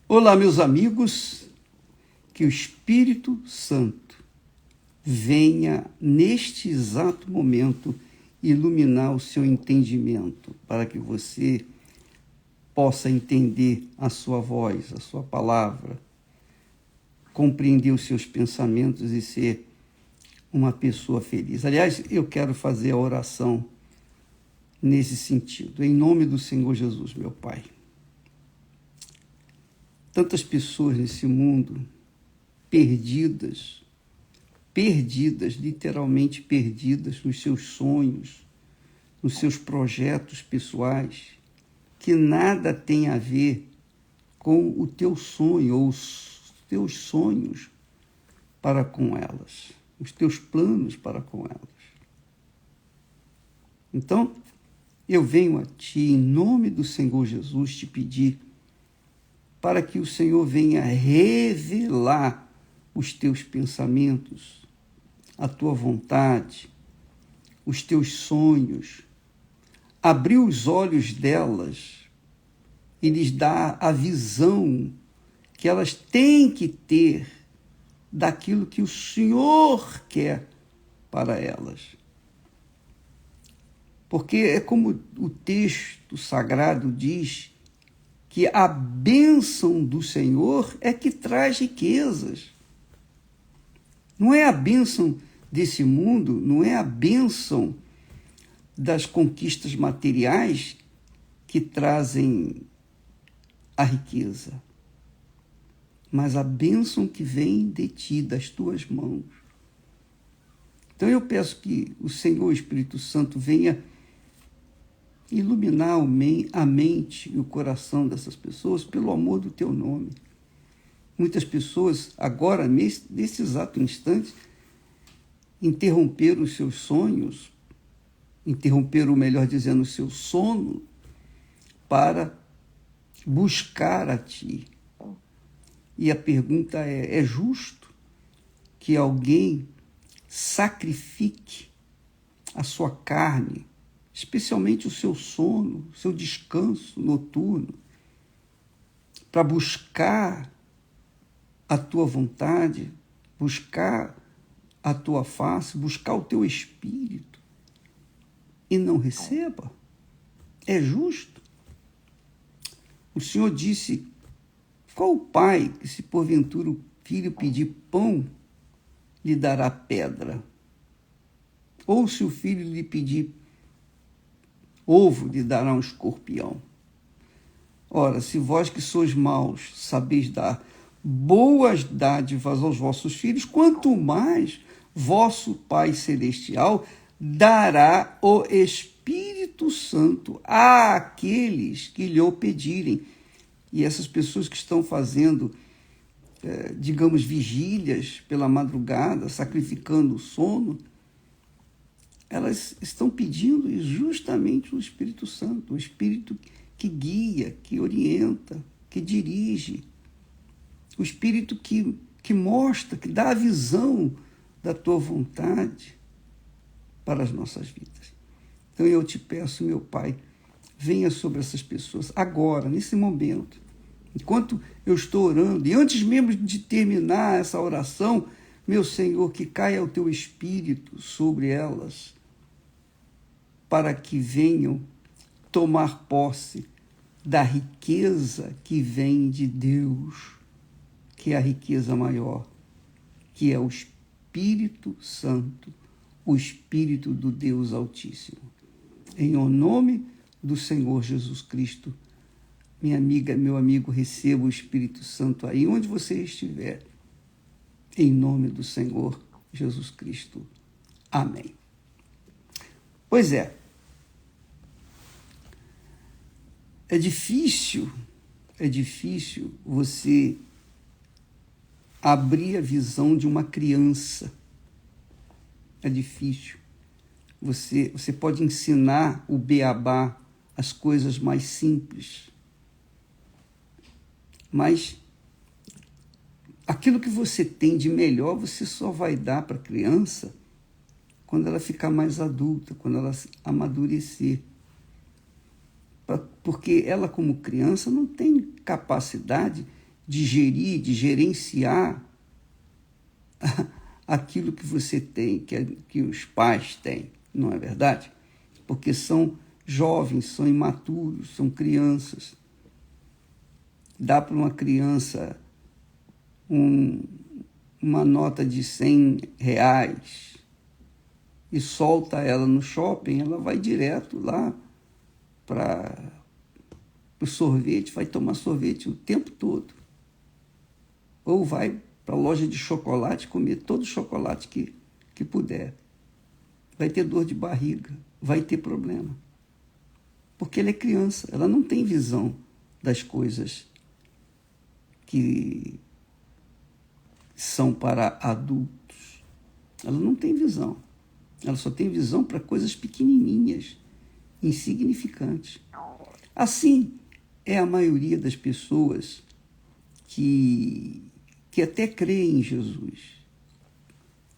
Olá, meus amigos, que o Espírito Santo venha neste exato momento iluminar o seu entendimento, para que você possa entender a sua voz, a sua palavra, compreender os seus pensamentos e ser uma pessoa feliz. Aliás, eu quero fazer a oração nesse sentido, em nome do Senhor Jesus, meu Pai. Tantas pessoas nesse mundo perdidas, literalmente perdidas nos seus sonhos, nos seus projetos pessoais, que nada tem a ver com o teu sonho ou os teus sonhos para com elas, os teus planos para com elas. Então, eu venho a Ti, em nome do Senhor Jesus, te pedir para que o Senhor venha revelar os teus pensamentos, a tua vontade, os teus sonhos, abrir os olhos delas e lhes dar a visão que elas têm que ter daquilo que o Senhor quer para elas. Porque é como o texto sagrado diz, que a bênção do Senhor é que traz riquezas. Não é a bênção desse mundo, não é a bênção das conquistas materiais que trazem a riqueza, mas a bênção que vem de Ti, das Tuas mãos. Então eu peço que o Senhor Espírito Santo venha iluminar a mente e o coração dessas pessoas pelo amor do Teu nome. Muitas pessoas, agora, nesse exato instante, interromperam os seus sonhos, interromperam, melhor dizendo, o seu sono, para buscar a Ti. E a pergunta é justo que alguém sacrifique a sua carne, especialmente o seu sono, o seu descanso noturno, para buscar a tua vontade, buscar a tua face, buscar o teu espírito, e não receba? É justo? O Senhor disse: qual o pai que, se porventura o filho pedir pão, lhe dará pedra? Ou se o filho lhe pedir ovo, lhe dará um escorpião? Ora, se vós que sois maus sabeis dar boas dádivas aos vossos filhos, quanto mais vosso Pai Celestial dará o Espírito Santo àqueles que lhe o pedirem. E essas pessoas que estão fazendo, digamos, vigílias pela madrugada, sacrificando o sono, elas estão pedindo justamente o Espírito Santo, o Espírito que guia, que orienta, que dirige, o Espírito que mostra, que dá a visão da tua vontade para as nossas vidas. Então eu te peço, meu Pai, venha sobre essas pessoas agora, nesse momento, enquanto eu estou orando, e antes mesmo de terminar essa oração, meu Senhor, que caia o teu Espírito sobre elas, para que venham tomar posse da riqueza que vem de Deus, que é a riqueza maior, que é o Espírito Santo, o Espírito do Deus Altíssimo. Em o nome do Senhor Jesus Cristo, minha amiga, meu amigo, receba o Espírito Santo aí onde você estiver. Em nome do Senhor Jesus Cristo. Amém. Pois é. É difícil você abrir a visão de uma criança. É difícil. Você pode ensinar o beabá, as coisas mais simples. Mas aquilo que você tem de melhor, você só vai dar para a criança quando ela ficar mais adulta, quando ela amadurecer. Porque ela, como criança, não tem capacidade de gerir, de gerenciar aquilo que você tem, que os pais têm, não é verdade? Porque são jovens, são imaturos, são crianças. Dá para uma criança uma nota de R$100 e solta ela no shopping, ela vai direto lá para o sorvete, vai tomar sorvete o tempo todo. Ou vai para a loja de chocolate comer todo o chocolate que puder. Vai ter dor de barriga, vai ter problema. Porque ela é criança, ela não tem visão das coisas que são para adultos. Ela não tem visão. Ela só tem visão para coisas pequenininhas, insignificantes. Assim é a maioria das pessoas que até creem em Jesus,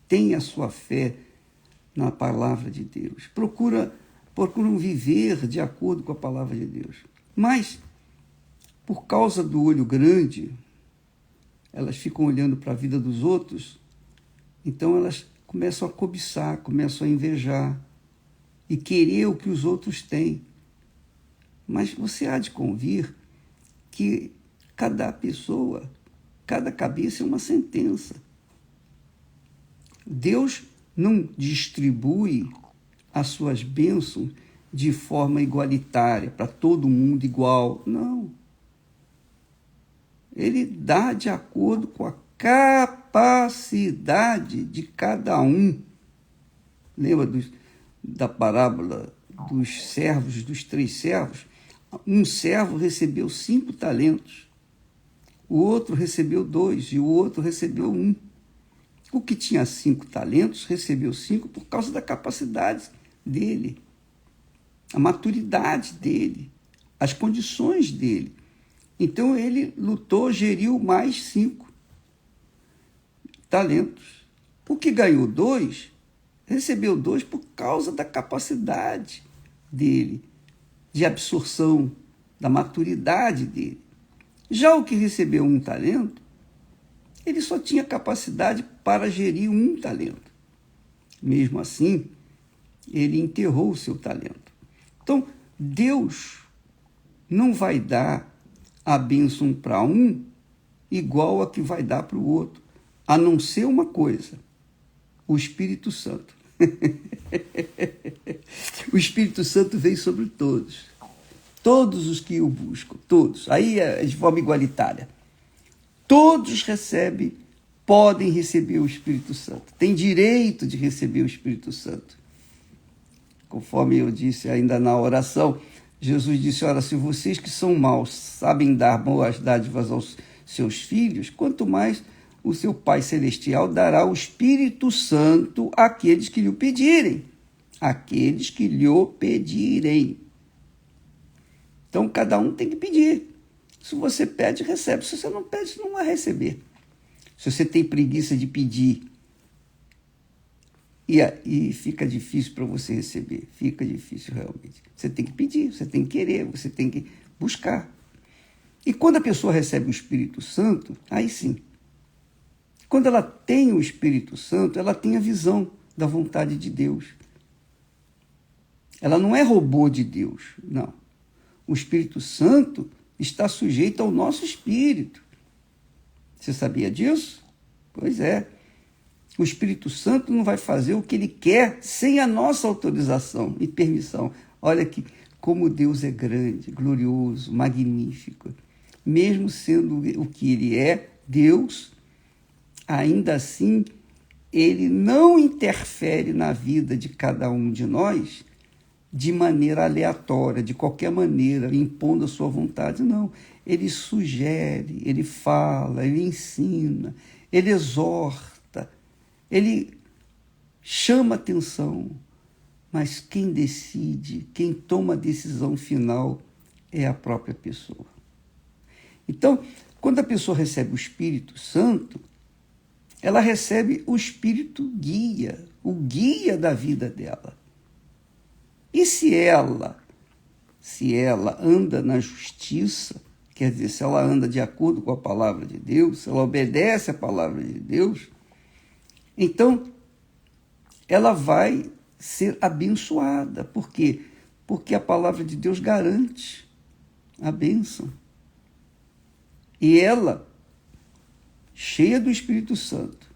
tem a sua fé na palavra de Deus, procuram viver de acordo com a palavra de Deus. Mas, por causa do olho grande, elas ficam olhando para a vida dos outros, então elas começam a cobiçar, começam a invejar e querer o que os outros têm. Mas você há de convir que cada pessoa, cada cabeça é uma sentença. Deus não distribui as suas bênçãos de forma igualitária, para todo mundo igual. Não. Ele dá de acordo com a capacidade de cada um. Lembra da parábola dos servos, dos 3 servos? Um servo recebeu 5 talentos. O outro recebeu 2 e o outro recebeu 1. O que tinha 5 talentos recebeu 5 por causa da capacidade dele, a maturidade dele, as condições dele. Então ele lutou, geriu mais 5 talentos. O que ganhou 2, recebeu 2 por causa da capacidade dele, de absorção, da maturidade dele. Já o que recebeu 1 talento, ele só tinha capacidade para gerir 1 talento. Mesmo assim, ele enterrou o seu talento. Então, Deus não vai dar a bênção para um igual a que vai dar para o outro, a não ser uma coisa, o Espírito Santo. O Espírito Santo veio sobre todos. Todos os que o buscam, todos. Aí é de forma igualitária. Todos podem receber o Espírito Santo. Tem direito de receber o Espírito Santo. Conforme eu disse ainda na oração, Jesus disse, ora, se vocês que são maus sabem dar boas dádivas aos seus filhos, quanto mais o seu Pai Celestial dará o Espírito Santo àqueles que lhe pedirem. Àqueles que lhe pedirem. Então, cada um tem que pedir. Se você pede, recebe. Se você não pede, você não vai receber. Se você tem preguiça de pedir e fica difícil para você receber, fica difícil realmente. Você tem que pedir, você tem que querer, você tem que buscar. E quando a pessoa recebe o Espírito Santo, aí sim. Quando ela tem o Espírito Santo, ela tem a visão da vontade de Deus. Ela não é robô de Deus, não. O Espírito Santo está sujeito ao nosso espírito. Você sabia disso? Pois é. O Espírito Santo não vai fazer o que ele quer sem a nossa autorização e permissão. Olha que como Deus é grande, glorioso, magnífico. Mesmo sendo o que ele é, Deus, ainda assim, ele não interfere na vida de cada um de nós de maneira aleatória, de qualquer maneira, impondo a sua vontade. Não, ele sugere, ele fala, ele ensina, ele exorta, ele chama atenção, mas quem decide, quem toma a decisão final é a própria pessoa. Então, quando a pessoa recebe o Espírito Santo, ela recebe o Espírito guia, o guia da vida dela. E se ela anda na justiça, quer dizer, se ela anda de acordo com a palavra de Deus, se ela obedece a palavra de Deus, então ela vai ser abençoada. Por quê? Porque a palavra de Deus garante a bênção. E ela, cheia do Espírito Santo,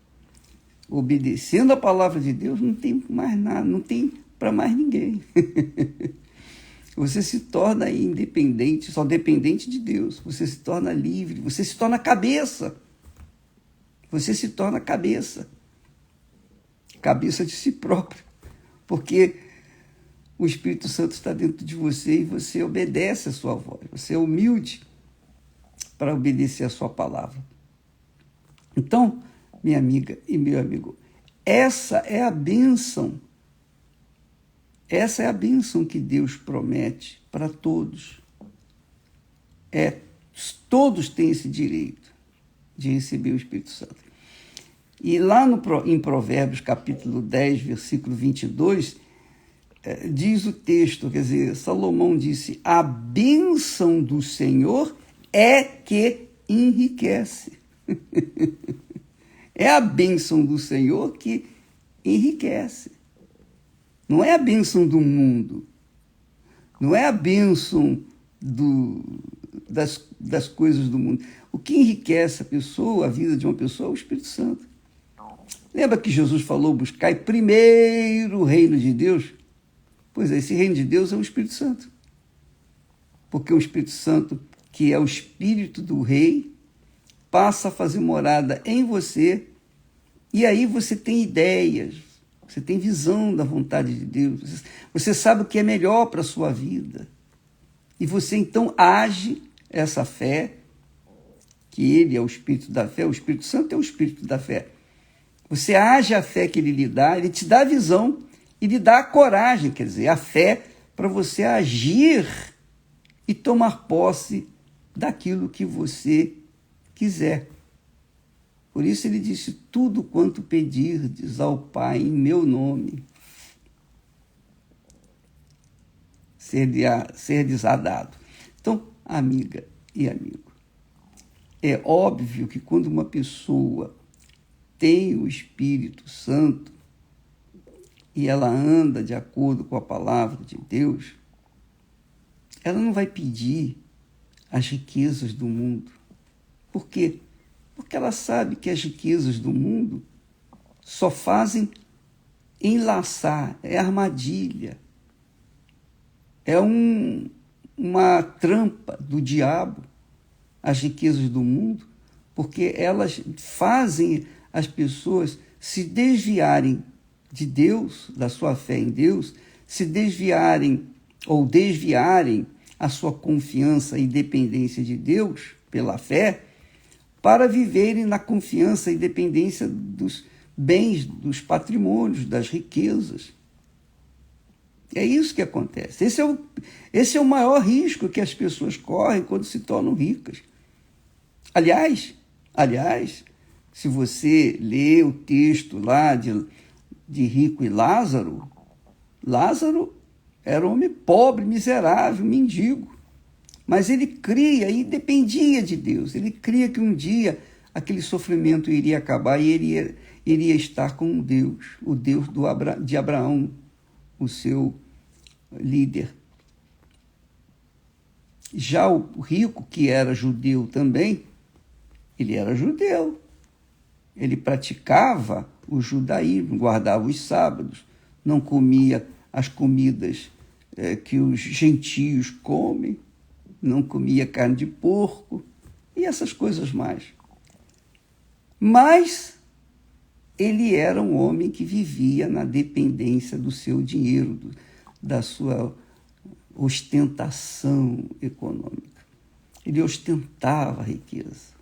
obedecendo a palavra de Deus, não tem mais nada, não tem para mais ninguém. Você se torna independente, só dependente de Deus. Você se torna livre, você se torna cabeça. Você se torna cabeça. Cabeça de si próprio. Porque o Espírito Santo está dentro de você e você obedece a sua voz. Você é humilde para obedecer a sua palavra. Então, minha amiga e meu amigo, essa é a bênção. Essa é a bênção que Deus promete para todos. Todos têm esse direito de receber o Espírito Santo. E lá em Provérbios, capítulo 10, versículo 22, diz o texto, quer dizer, Salomão disse, a bênção do Senhor é que enriquece. É a bênção do Senhor que enriquece. Não é a bênção do mundo. Não é a bênção das coisas do mundo. O que enriquece a pessoa, a vida de uma pessoa, é o Espírito Santo. Lembra que Jesus falou, buscai primeiro o reino de Deus? Pois é, esse reino de Deus é o Espírito Santo. Porque o Espírito Santo, que é o Espírito do Rei, passa a fazer morada em você, e aí você tem ideias, você tem visão da vontade de Deus, você sabe o que é melhor para a sua vida. E você então age essa fé, que ele é o Espírito da fé, o Espírito Santo é o Espírito da fé. Você age a fé que ele lhe dá, ele te dá a visão e lhe dá a coragem, quer dizer, a fé para você agir e tomar posse daquilo que você quiser. Por isso ele disse, tudo quanto pedirdes ao Pai em meu nome, ser-lhes-á dado. Então, amiga e amigo, é óbvio que quando uma pessoa tem o Espírito Santo e ela anda de acordo com a palavra de Deus, ela não vai pedir as riquezas do mundo. Por quê? Porque ela sabe que as riquezas do mundo só fazem enlaçar, é armadilha, é uma trampa do diabo, as riquezas do mundo, porque elas fazem as pessoas se desviarem de Deus, da sua fé em Deus, se desviarem ou desviarem a sua confiança e dependência de Deus pela fé, para viverem na confiança e dependência dos bens, dos patrimônios, das riquezas. É isso que acontece. Esse é o maior risco que as pessoas correm quando se tornam ricas. Aliás, se você lê o texto lá de Rico e Lázaro, Lázaro era um homem pobre, miserável, mendigo. Mas ele cria e dependia de Deus. Ele cria que um dia aquele sofrimento iria acabar e ele iria estar com Deus, o Deus de Abraão, o seu líder. Já o rico, que era judeu também, ele era judeu. Ele praticava o judaísmo, guardava os sábados, não comia as comidas que os gentios comem, não comia carne de porco e essas coisas mais. Mas ele era um homem que vivia na dependência do seu dinheiro, da sua ostentação econômica. Ele ostentava a riqueza.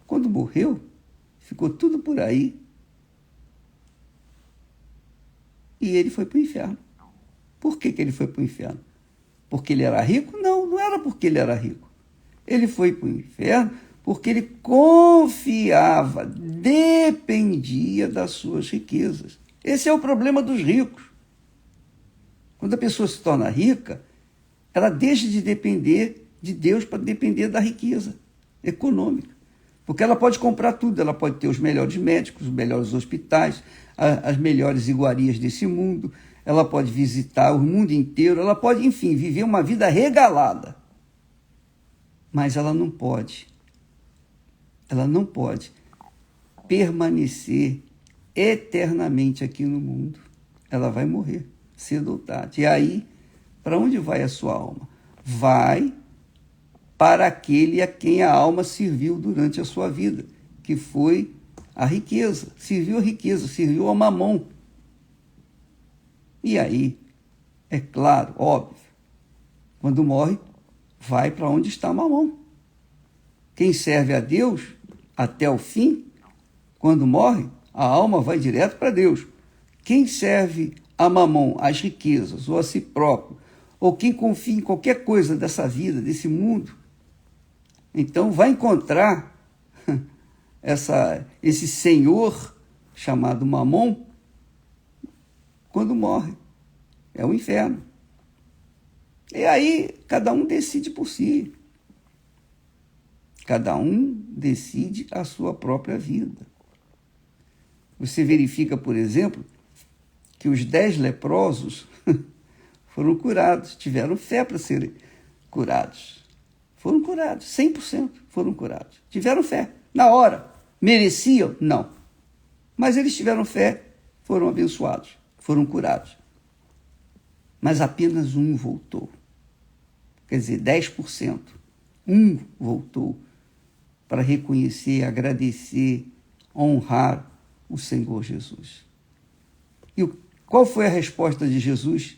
Quando morreu, ficou tudo por aí e ele foi para o inferno. Por que ele foi para o inferno? Porque ele era rico? Não, não era porque ele era rico. Ele foi para o inferno porque ele confiava, dependia das suas riquezas. Esse é o problema dos ricos. Quando a pessoa se torna rica, ela deixa de depender de Deus para depender da riqueza econômica. Porque ela pode comprar tudo, ela pode ter os melhores médicos, os melhores hospitais, as melhores iguarias desse mundo, ela pode visitar o mundo inteiro, ela pode, enfim, viver uma vida regalada. Mas ela não pode permanecer eternamente aqui no mundo. Ela vai morrer, cedo ou tarde. E aí, para onde vai a sua alma? Vai para aquele a quem a alma serviu durante a sua vida, que foi a riqueza. Serviu a riqueza, serviu a mamão. E aí, é claro, óbvio, quando morre, vai para onde está a mamão. Quem serve a Deus até o fim, quando morre, a alma vai direto para Deus. Quem serve a mamão, às riquezas, ou a si próprio, ou quem confia em qualquer coisa dessa vida, desse mundo, então vai encontrar esse senhor chamado mamão quando morre. É o inferno. E aí cada um decide por si. Cada um decide a sua própria vida. Você verifica, por exemplo, que os 10 leprosos foram curados, tiveram fé para serem curados. Foram curados, 100% foram curados. Tiveram fé, na hora. Mereciam? Não. Mas eles tiveram fé, foram abençoados, foram curados. Mas apenas um voltou. Quer dizer, 10%. Um voltou para reconhecer, agradecer, honrar o Senhor Jesus. E qual foi a resposta de Jesus?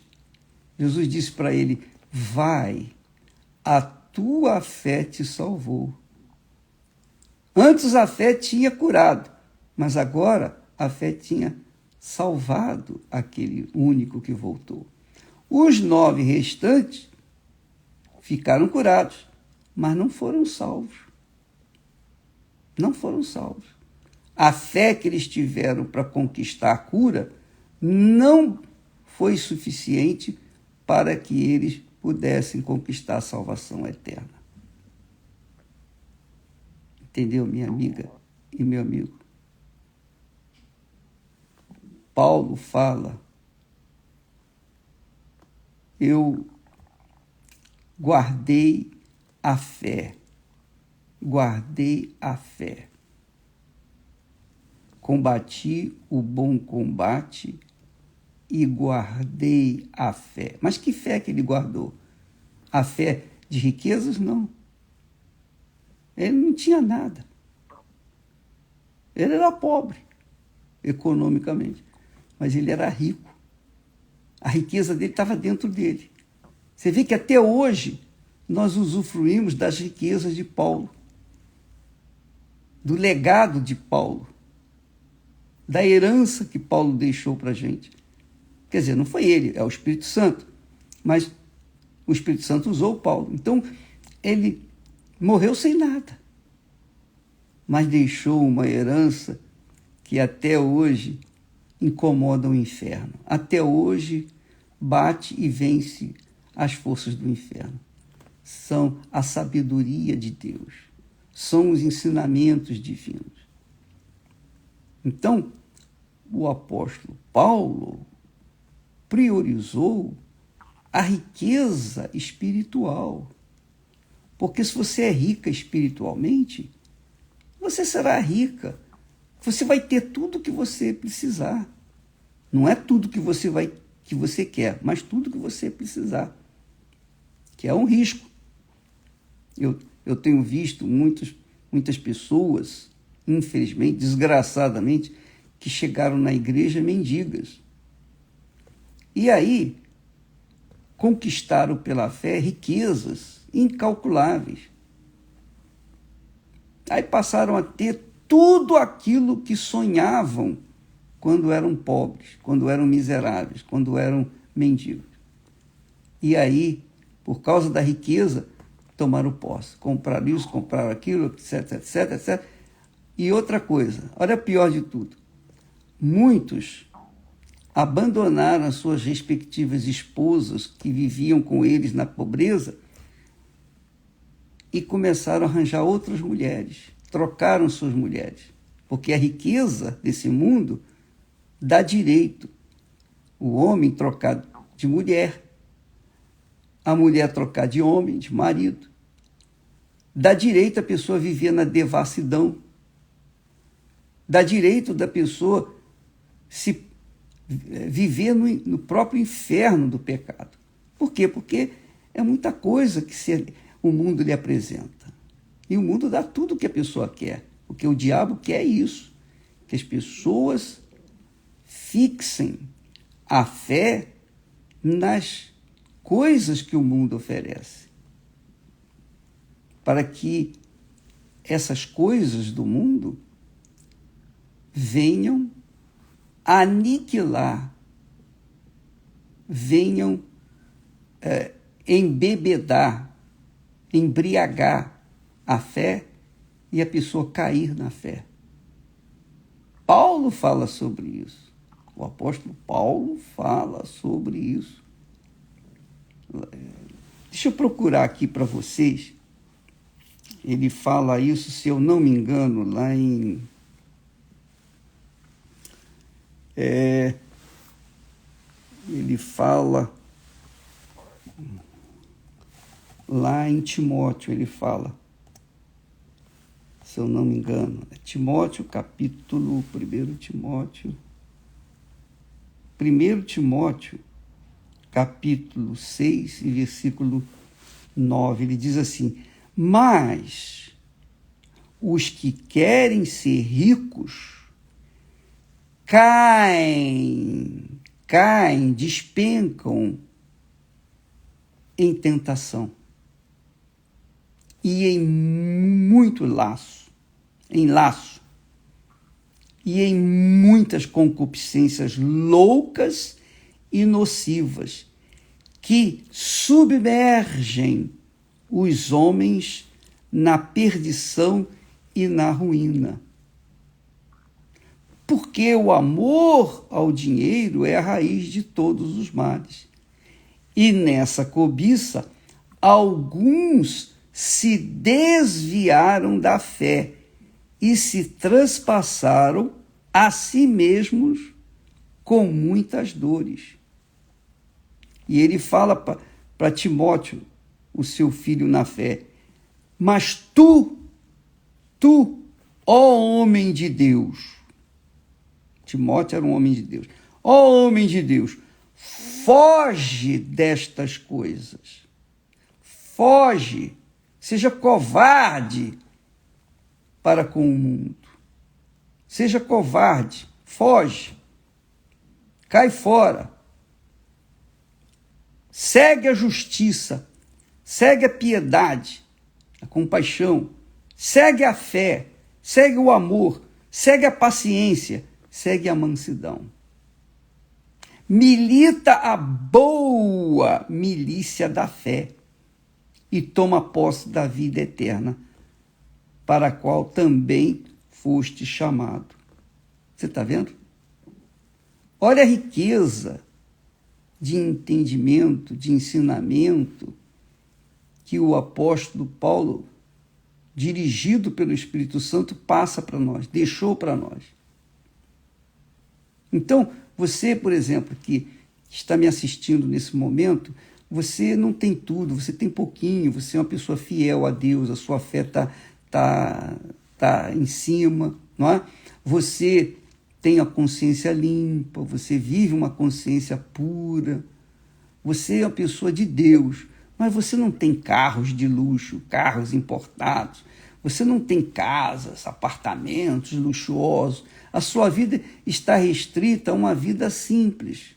Jesus disse para ele: vai, a tua fé te salvou. Antes a fé tinha curado, mas agora a fé tinha salvado aquele único que voltou. Os 9 restantes ficaram curados, mas não foram salvos. Não foram salvos. A fé que eles tiveram para conquistar a cura não foi suficiente para que eles pudessem conquistar a salvação eterna. Entendeu, minha amiga e meu amigo? Paulo fala: eu guardei a fé. Guardei a fé. Combati o bom combate e guardei a fé. Mas que fé que ele guardou? A fé de riquezas? Não. Ele não tinha nada. Ele era pobre, economicamente, mas ele era rico. A riqueza dele estava dentro dele. Você vê que até hoje nós usufruímos das riquezas de Paulo, do legado de Paulo, da herança que Paulo deixou para a gente. Quer dizer, não foi ele, é o Espírito Santo, mas o Espírito Santo usou Paulo. Então, ele morreu sem nada, mas deixou uma herança que até hoje incomoda o inferno. Até hoje bate e vence as forças do inferno. São a sabedoria de Deus, são os ensinamentos divinos. Então, o apóstolo Paulo priorizou a riqueza espiritual. Porque se você é rica espiritualmente, você será rica. Você vai ter tudo que você precisar. Não é tudo que você quer, mas tudo que você precisar. Que é um risco. Eu tenho visto muitas pessoas, infelizmente, desgraçadamente, que chegaram na igreja mendigas. E aí conquistaram pela fé riquezas incalculáveis. Aí passaram a ter tudo aquilo que sonhavam quando eram pobres, quando eram miseráveis, quando eram mendigos. E aí, por causa da riqueza, tomaram posse. Compraram isso, compraram aquilo, etc, etc, etc. E outra coisa, olha a pior de tudo. Muitos abandonaram as suas respectivas esposas que viviam com eles na pobreza e começaram a arranjar outras mulheres, trocaram suas mulheres, porque a riqueza desse mundo dá direito o homem trocar de mulher, a mulher trocar de homem, de marido, dá direito a pessoa viver na devassidão, dá direito da pessoa se viver no próprio inferno do pecado. Por quê? Porque é muita coisa que o mundo lhe apresenta. E o mundo dá tudo o que a pessoa quer. Porque o diabo quer isso, que as pessoas fixem a fé nas coisas que o mundo oferece. Para que essas coisas do mundo venham aniquilar, venham embebedar, embriagar a fé e a pessoa cair na fé. Paulo fala sobre isso. O apóstolo Paulo fala sobre isso. Deixa eu procurar aqui para vocês. Ele fala isso, se eu não me engano, lá em... ele fala... lá em Timóteo, ele fala... se eu não me engano, é Timóteo, capítulo 1 Timóteo... 1 Timóteo, capítulo 6, e versículo 9, ele diz assim: mas os que querem ser ricos caem, despencam em tentação e em muito laço, e em muitas concupiscências loucas e nocivas, que submergem os homens na perdição e na ruína. Porque o amor ao dinheiro é a raiz de todos os males. E nessa cobiça, alguns se desviaram da fé e se transpassaram a si mesmos com muitas dores. E ele fala para Timóteo, o seu filho na fé: mas tu, ó homem de Deus, Timóteo era um homem de Deus, ó homem de Deus, foge destas coisas, foge, seja covarde para com o mundo, seja covarde, foge, cai fora, segue a justiça, segue a piedade, a compaixão, segue a fé, segue o amor, segue a paciência, segue a mansidão. Milita a boa milícia da fé e toma posse da vida eterna, para a qual também foste chamado. Você está vendo? Olha a riqueza de entendimento, de ensinamento que o apóstolo Paulo, dirigido pelo Espírito Santo, passa para nós, deixou para nós. Então, você, por exemplo, que está me assistindo nesse momento, você não tem tudo, você tem pouquinho, você é uma pessoa fiel a Deus, a sua fé tá em cima, não é? Você tem a consciência limpa, você vive uma consciência pura, você é uma pessoa de Deus, mas você não tem carros de luxo, carros importados, você não tem casas, apartamentos luxuosos, a sua vida está restrita a uma vida simples,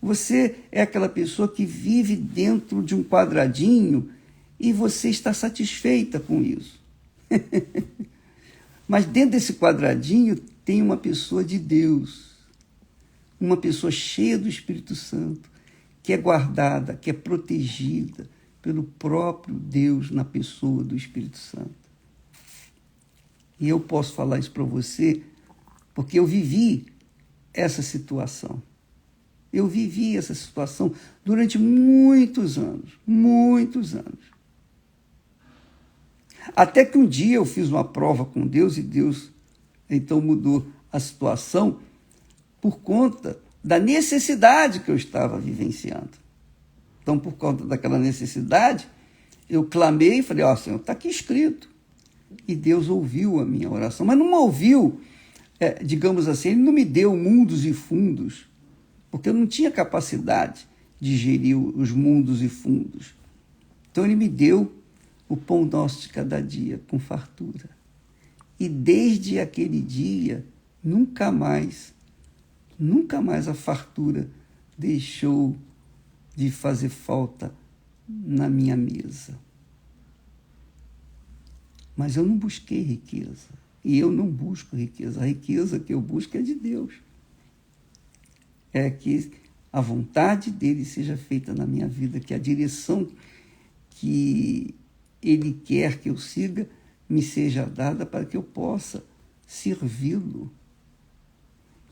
Você é aquela pessoa que vive dentro de um quadradinho e você está satisfeita com isso. Mas dentro desse quadradinho tem uma pessoa de Deus, uma pessoa cheia do Espírito Santo, que é guardada, que é protegida pelo próprio Deus na pessoa do Espírito Santo. E eu posso falar isso para você porque eu vivi essa situação. Eu vivi essa situação durante muitos anos. Até que um dia eu fiz uma prova com Deus e Deus então mudou a situação por conta da necessidade que eu estava vivenciando. Então, por conta daquela necessidade, eu clamei e falei, Senhor, está aqui escrito. E Deus ouviu a minha oração, mas não ouviu, digamos assim, Ele não me deu mundos e fundos, porque eu não tinha capacidade de gerir os mundos e fundos. Então Ele me deu o pão nosso de cada dia, com fartura. E desde aquele dia, nunca mais a fartura deixou de fazer falta na minha mesa. Mas eu não busquei riqueza. E eu não busco riqueza. A riqueza que eu busco é de Deus. É que a vontade dele seja feita na minha vida, que a direção que ele quer que eu siga me seja dada para que eu possa servi-lo.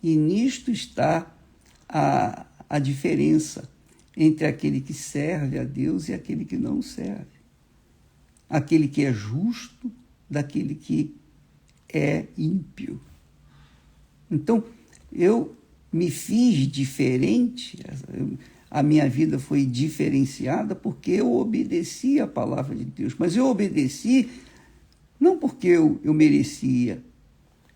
E nisto está a diferença entre aquele que serve a Deus e aquele que não serve. Aquele que é justo daquele que é ímpio. Então, eu me fiz diferente, a minha vida foi diferenciada porque eu obedeci a palavra de Deus. Mas eu obedeci não porque eu merecia,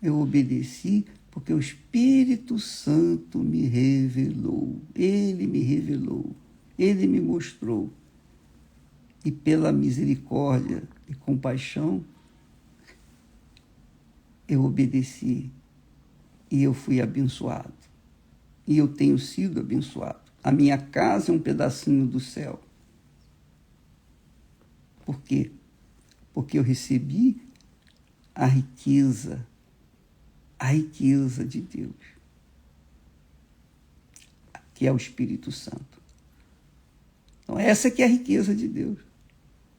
eu obedeci porque o Espírito Santo me revelou. Ele me revelou, ele me mostrou. E pela misericórdia e compaixão, eu obedeci e eu fui abençoado. E eu tenho sido abençoado. A minha casa é um pedacinho do céu. Por quê? Porque eu recebi a riqueza de Deus, que é o Espírito Santo. Então, essa que é a riqueza de Deus.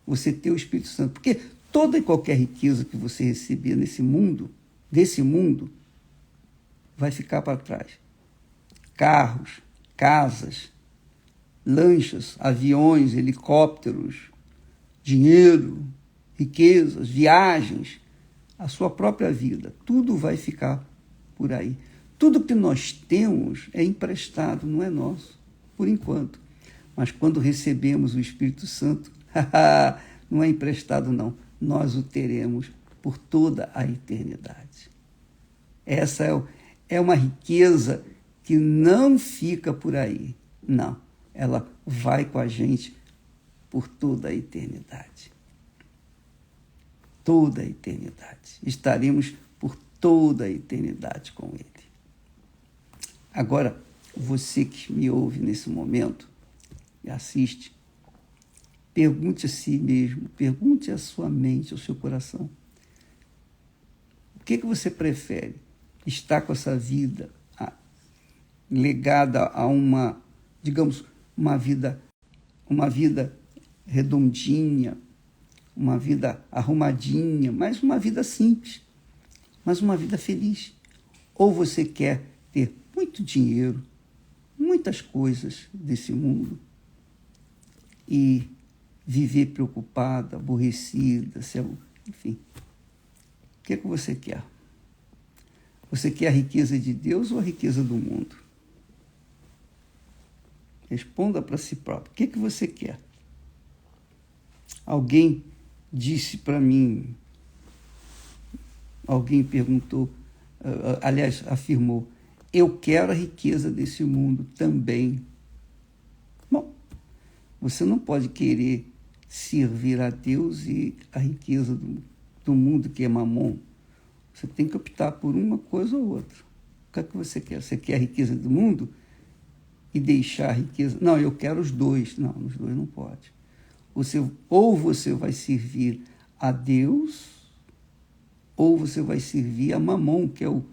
Você ter o Espírito Santo. Porque toda e qualquer riqueza que você receber desse mundo, vai ficar para trás. Carros, casas, lanchas, aviões, helicópteros, dinheiro, riquezas, viagens, a sua própria vida, tudo vai ficar por aí. Tudo que nós temos é emprestado, não é nosso, por enquanto. Mas quando recebemos o Espírito Santo, não é emprestado não, nós o teremos por toda a eternidade. Essa é uma riqueza que não fica por aí, não. Ela vai com a gente por toda a eternidade. Toda a eternidade. Estaremos por toda a eternidade com Ele. Agora, você que me ouve nesse momento e assiste, pergunte a si mesmo, pergunte à sua mente, ao seu coração. O que você prefere? Estar com essa vida legada a uma vida redondinha, uma vida arrumadinha, mas uma vida simples, mas uma vida feliz? Ou você quer ter muito dinheiro, muitas coisas desse mundo e viver preocupada, aborrecida, enfim. O que você quer? Você quer a riqueza de Deus ou a riqueza do mundo? Responda para si próprio. O que você quer? Alguém disse para mim, alguém perguntou, aliás, afirmou, eu quero a riqueza desse mundo também. Bom, você não pode querer servir a Deus e a riqueza do mundo, que é mamon. Você tem que optar por uma coisa ou outra. O que é que você quer? Você quer a riqueza do mundo e deixar a riqueza? Não, eu quero os dois. Não, os dois não pode. Ou você vai servir a Deus, ou você vai servir a mamon, que é o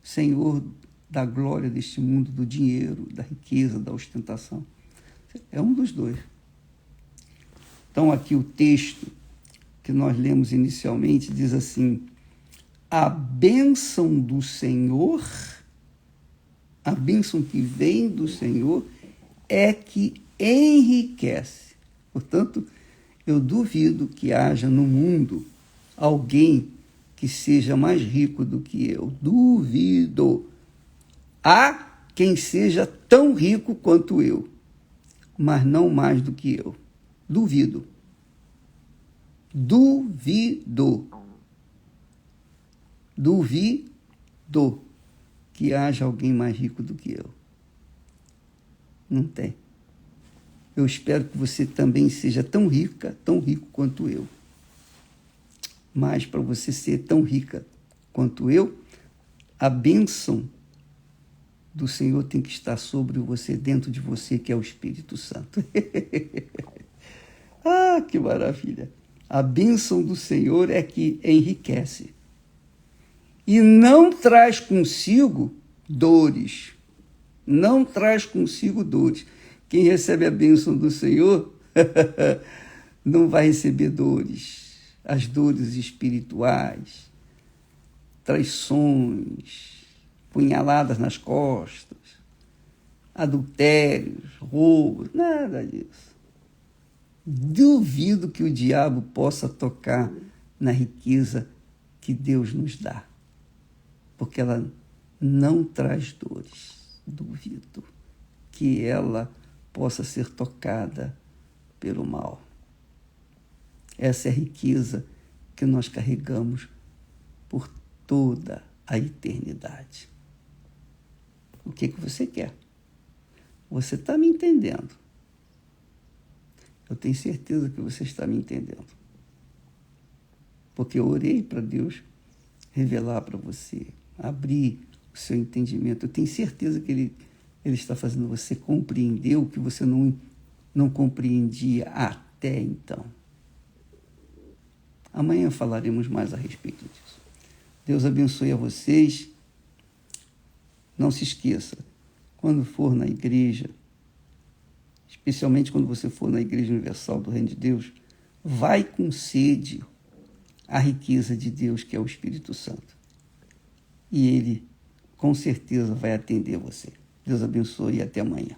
senhor da glória deste mundo, do dinheiro, da riqueza, da ostentação. É um dos dois. Então, aqui o texto que nós lemos inicialmente diz assim: a bênção do Senhor, a bênção que vem do Senhor é que enriquece. Portanto, eu duvido que haja no mundo alguém que seja mais rico do que eu. Duvido. Há quem seja tão rico quanto eu, mas não mais do que eu. Duvido. Duvido. Duvido que haja alguém mais rico do que eu. Não tem. Eu espero que você também seja tão rica, tão rico quanto eu. Mas para você ser tão rica quanto eu, a bênção do Senhor tem que estar sobre você, dentro de você, que é o Espírito Santo. Ah, que maravilha! A bênção do Senhor é que enriquece. E não traz consigo dores. Não traz consigo dores. Quem recebe a bênção do Senhor não vai receber dores. As dores espirituais, traições, punhaladas nas costas, adultérios, roubos, nada disso. Duvido que o diabo possa tocar na riqueza que Deus nos dá, porque ela não traz dores. Duvido que ela possa ser tocada pelo mal. Essa é a riqueza que nós carregamos por toda a eternidade. O que você quer? Você está me entendendo? Eu tenho certeza que você está me entendendo. Porque eu orei para Deus revelar para você, abrir o seu entendimento. Eu tenho certeza que Ele está fazendo você compreender o que você não compreendia até então. Amanhã falaremos mais a respeito disso. Deus abençoe a vocês. Não se esqueça, quando for na igreja, especialmente quando você for na Igreja Universal do Reino de Deus, vai com sede à riqueza de Deus, que é o Espírito Santo. E Ele, com certeza, vai atender você. Deus abençoe e até amanhã.